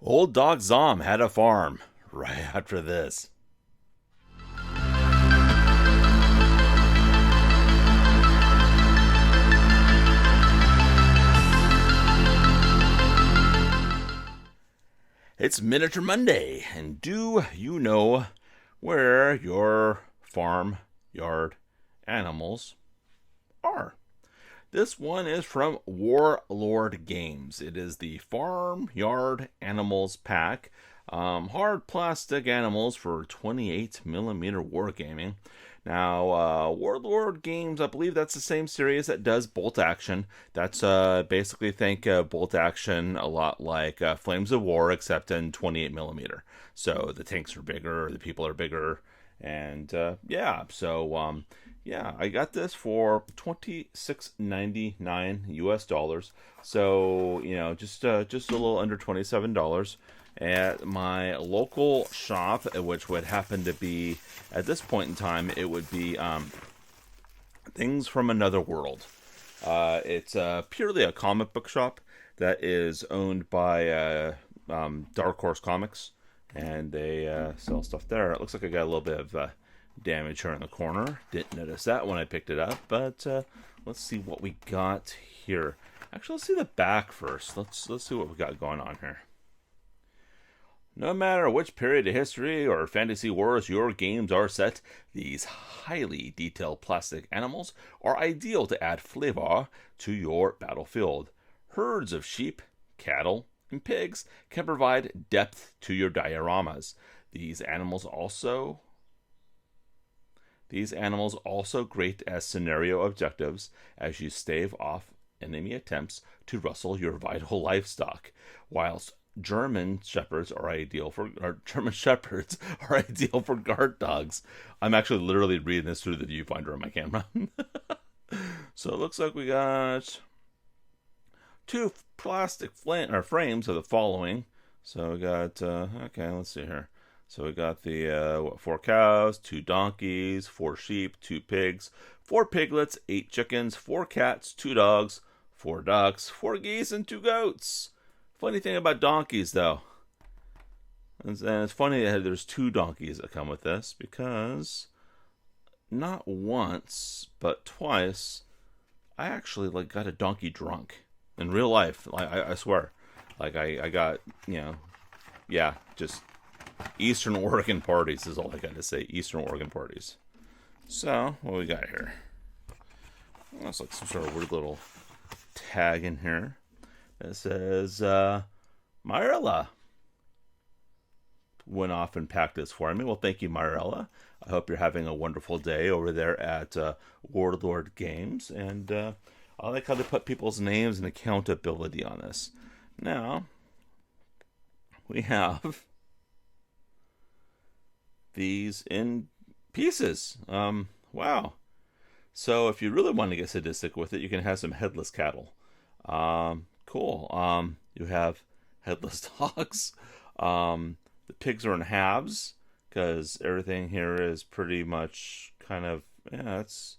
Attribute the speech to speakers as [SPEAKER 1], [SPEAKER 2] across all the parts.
[SPEAKER 1] Old Dog Zom had a farm right after this. It's Miniature Monday, and do you know where your farm yard animals are? This one is from Warlord Games. It is the Farmyard Animals Pack. Hard plastic animals for 28mm wargaming. Now, Warlord Games, I believe that's the same series that does Bolt Action. That's basically think Bolt Action a lot like Flames of War, except in 28mm. So the tanks are bigger, the people are bigger, and yeah, I got this for $26.99 US dollars. So just a little under $27 at my local shop, which would happen to be at this point in time, it would be Things from Another World. It's purely a comic book shop that is owned by Dark Horse Comics, and they sell stuff there. It looks like I got a little bit of damage here in the corner. Didn't notice that when I picked it up, but let's see what we got here. Actually, let's see the back first. Let's see what we got going on here. No matter which period of history or fantasy wars your games are set, these highly detailed plastic animals are ideal to add flavor to your battlefield. Herds of sheep, cattle, and pigs can provide depth to your dioramas. These animals also great as scenario objectives as you stave off enemy attempts to rustle your vital livestock, whilst German shepherds are ideal for guard dogs. I'm actually literally reading this through the viewfinder on my camera. So it looks like we got two plastic frames of the following. So we got okay, let's see here. So we got the 4 cows, 2 donkeys, 4 sheep, 2 pigs, 4 piglets, 8 chickens, 4 cats, 2 dogs, 4 ducks, 4 geese, and 2 goats. Funny thing about donkeys, though, and it's funny that there's 2 donkeys that come with this, because not once but twice I actually got a donkey drunk in real life. I swear, I got just Eastern Oregon parties is all I got to say. Eastern Oregon parties. So what we got here? That's like some sort of weird little tag in here. It says, Myrella went off and packed this for me. Well, thank you, Myrella. I hope you're having a wonderful day over there at Warlord Games. And I like how they put people's names and accountability on this. Now, we have these in pieces. Wow. So if you really want to get sadistic with it, you can have some headless cattle. Cool. You have headless dogs. The pigs are in halves because everything here is pretty much kind of it's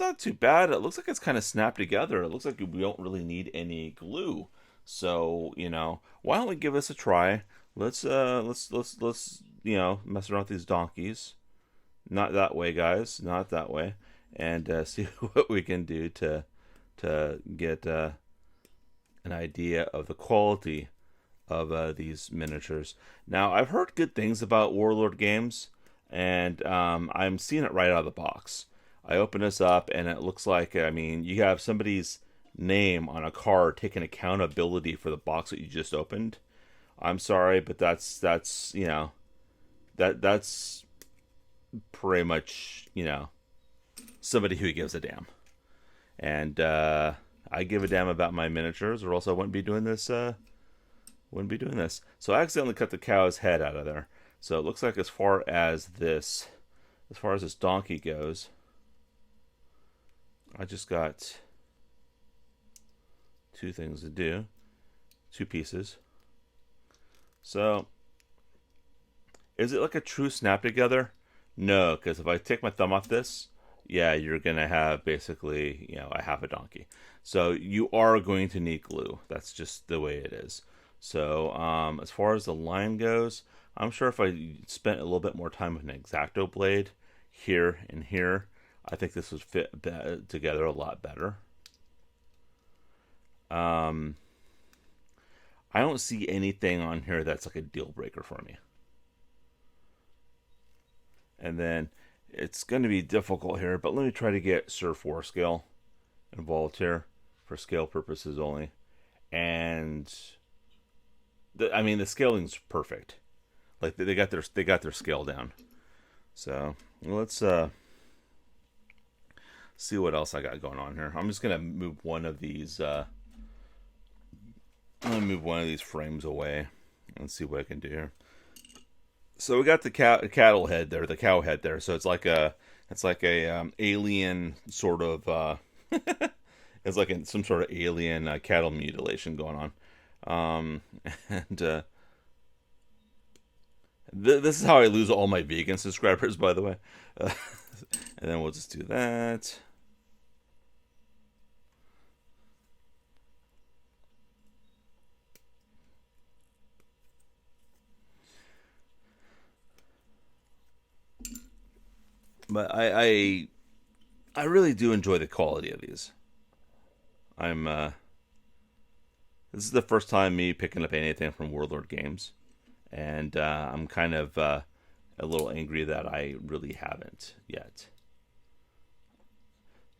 [SPEAKER 1] not too bad. It looks like it's kind of snapped together. It looks like we don't really need any glue. So why don't we give this a try? Let's mess around with these donkeys. Not that way, guys. Not that way. And see what we can do to get an idea of the quality of these miniatures. Now, I've heard good things about Warlord Games, and I'm seeing it right out of the box. I open this up, and it looks like, you have somebody's name on a card taking accountability for the box that you just opened. I'm sorry, but that's pretty much, somebody who gives a damn. And I give a damn about my miniatures, or else I wouldn't be doing this. So I accidentally cut the cow's head out of there. So it looks like as far as this donkey goes, I just got 2 things to do, 2 pieces. So is it like a true snap together? No, because if I take my thumb off this, you're going to have basically, a half a donkey. So you are going to need glue. That's just the way it is. So as far as the line goes, I'm sure if I spent a little bit more time with an X-Acto blade here and here, I think this would fit together a lot better. I don't see anything on here that's like a deal breaker for me. And then it's going to be difficult here, but let me try to get Surf War scale involved here for scale purposes only. And I mean, the scaling's perfect. Like they got their scale down. So let's see what else I got going on here. I'm just gonna move one of these. I'm gonna move one of these frames away and see what I can do here. So we got the cattle head there, the cow head there. So it's like a alien sort of. It's like some sort of alien cattle mutilation going on, and this is how I lose all my vegan subscribers, by the way. And then we'll just do that. But I really do enjoy the quality of these. This is the first time me picking up anything from Warlord Games, and I'm kind of a little angry that I really haven't yet.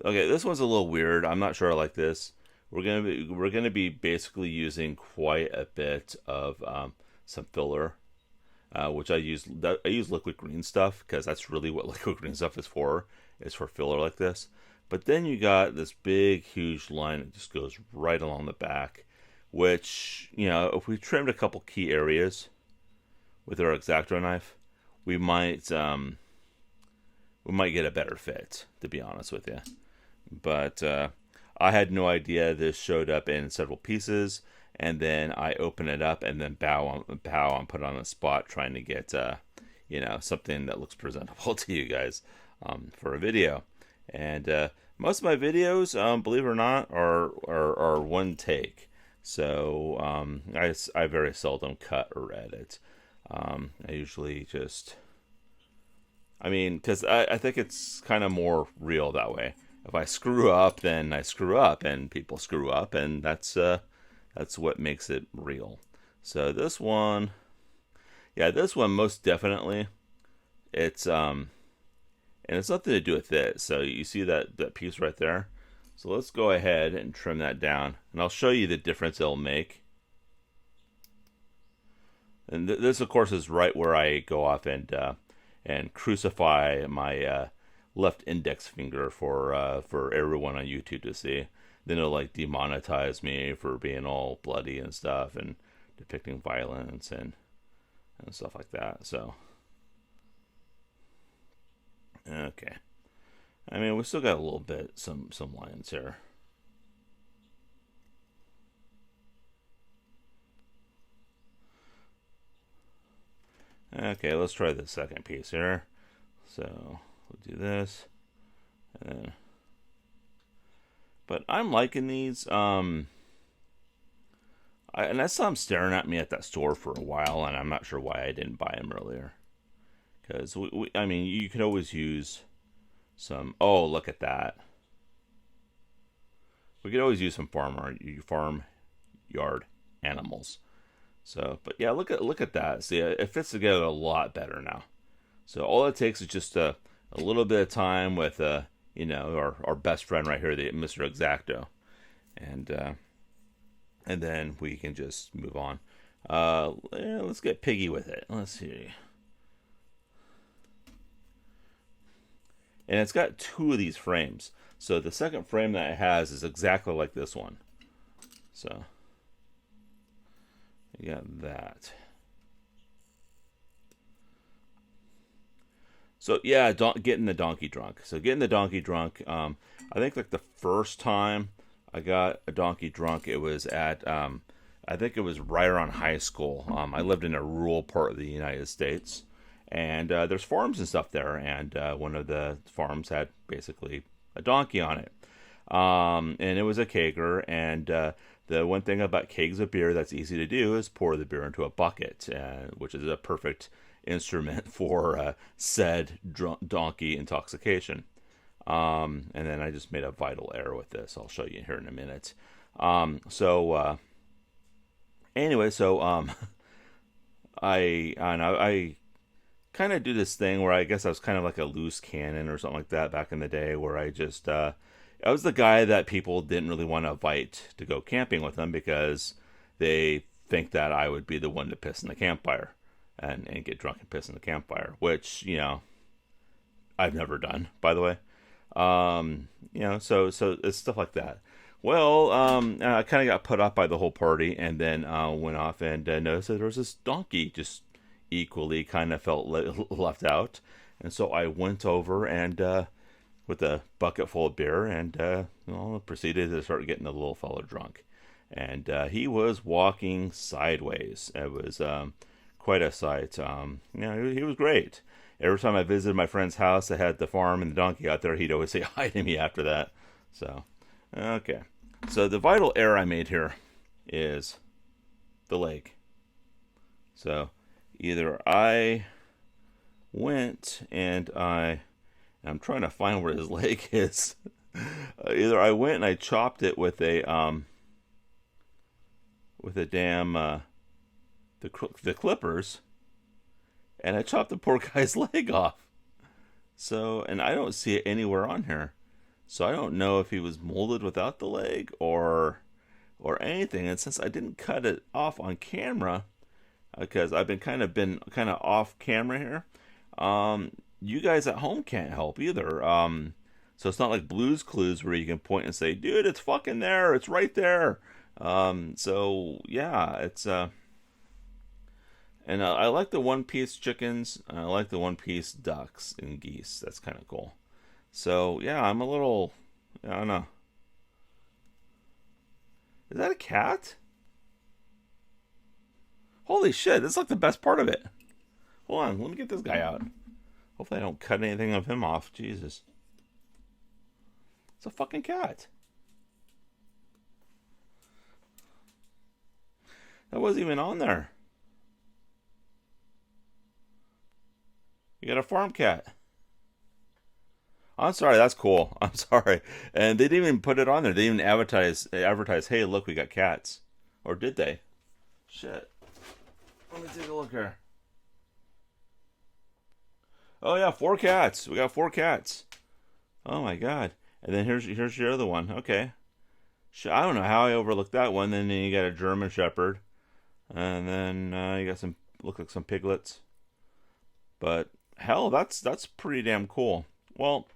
[SPEAKER 1] Okay, this one's a little weird. I'm not sure I like this. We're gonna be basically using quite a bit of some filler, which I use liquid green stuff because that's really what liquid green stuff is for filler like this. But then you got this big, huge line that just goes right along the back, which, you know, if we trimmed a couple key areas with our X-Acto knife, we might get a better fit, to be honest with you. But I had no idea this showed up in several pieces, and then I open it up and then pow and put it on the spot, trying to get something that looks presentable to you guys for a video. And most of my videos, believe it or not, are one take. So I very seldom cut or edit. I usually just, because I think it's kind of more real that way. If I screw up, then I screw up, and people screw up, and that's what makes it real. So this one most definitely, it's and it's nothing to do with it. So you see that piece right there. So let's go ahead and trim that down, and I'll show you the difference it'll make. And this, of course, is right where I go off and crucify my left index finger for everyone on YouTube to see. Then it'll like demonetize me for being all bloody and stuff and depicting violence and stuff like that. So okay, we still got a little bit some lines here. Okay, let's try the second piece here. So we'll do this, but I'm liking these. And I saw them staring at me at that store for a while, and I'm not sure why I didn't buy them earlier. Because you can always use some. Oh, look at that! We could always use some farm yard animals. So, but yeah, look at that. See, it fits together a lot better now. So all it takes is just a little bit of time with our best friend right here, the Mr. X-Acto, and then we can just move on. Let's get piggy with it. Let's see. And it's got two of these frames. So the second frame that it has is exactly like this one. So you got that. So yeah, getting the donkey drunk. So getting the donkey drunk. I think like the first time I got a donkey drunk, it was at I think it was right around high school. I lived in a rural part of the United States, and there's farms and stuff there. And one of the farms had basically a donkey on it, and it was a Kager. And The one thing about kegs of beer that's easy to do is pour the beer into a bucket, which is a perfect instrument for said donkey intoxication. And then I just made a vital error with this. I'll show you here in a minute. Anyway, I kind of do this thing where I guess I was kind of like a loose cannon or something like that back in the day, where I was the guy that people didn't really want to invite to go camping with them because they think that I would be the one to piss in the campfire and get drunk and piss in the campfire, which, I've never done, by the way. So it's stuff like that. Well, I kind of got put off by the whole party, and then went off and noticed that there was this donkey just equally kind of felt left out. And so I went over and with a bucket full of beer and proceeded to start getting the little fella drunk. And he was walking sideways. It was quite a sight. He was great. Every time I visited my friend's house that had the farm and the donkey out there, he'd always say hi to me after that. So, okay. So the vital error I made here is the leg. So either I went and I'm trying to find where his leg is. Either I went and I chopped it with a damn the clippers, and I chopped the poor guy's leg off. So, and I don't see it anywhere on here. So I don't know if he was molded without the leg or anything. And since I didn't cut it off on camera, because I've been kind of off camera here, you guys at home can't help either. So it's not like Blue's Clues where you can point and say, dude, it's fucking there. It's right there. So yeah, it's, and I like the one-piece chickens. I like the one-piece ducks and geese. That's kind of cool. So, yeah, I'm a little... I don't know. Is that a cat? Holy shit, that's like the best part of it. Hold on, let me get this guy out. Hopefully I don't cut anything of him off. Jesus. It's a fucking cat. That wasn't even on there. You got a farm cat. I'm sorry, that's cool. I'm sorry. And they didn't even put it on there. They didn't even advertise, hey, look, we got cats. Or did they? Shit. Let me take a look here. Oh, yeah, 4 cats. We got 4 cats. Oh, my God. And then here's your other one. Okay. I don't know how I overlooked that one. Then you got a German Shepherd. And then you got look like some piglets. But, hell, that's pretty damn cool. Well,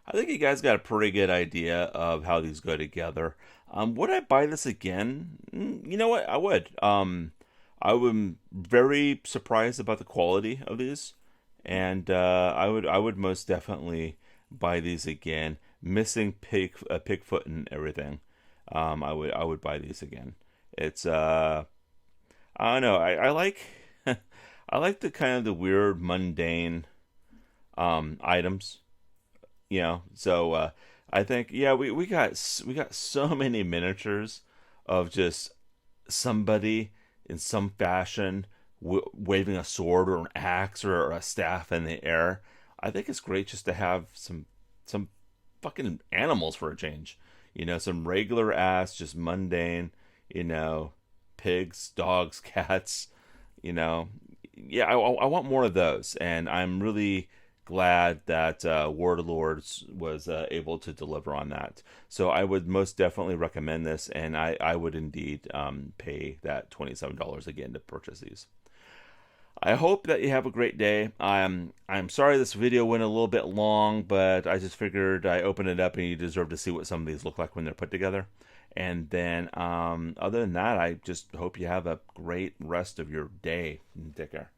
[SPEAKER 1] I think you guys got a pretty good idea of how these go together. Would I buy this again? You know what? I would. I was very surprised about the quality of these, and I would most definitely buy these again. Missing pig foot and everything. I would buy these again. It's I don't know. I like I like the kind of the weird mundane items. So I think we got so many miniatures of just somebody in some fashion waving a sword or an axe or a staff in the air. I think it's great just to have some fucking animals for a change. Some regular ass, just mundane, pigs, dogs, cats. Yeah, I want more of those, and I'm really glad that Warlord was able to deliver on that. So I would most definitely recommend this, and I would indeed pay that $27 again to purchase these. I hope that you have a great day. I'm sorry this video went a little bit long, but I just figured I opened it up and you deserve to see what some of these look like when they're put together. And then other than that, I just hope you have a great rest of your day. Take care.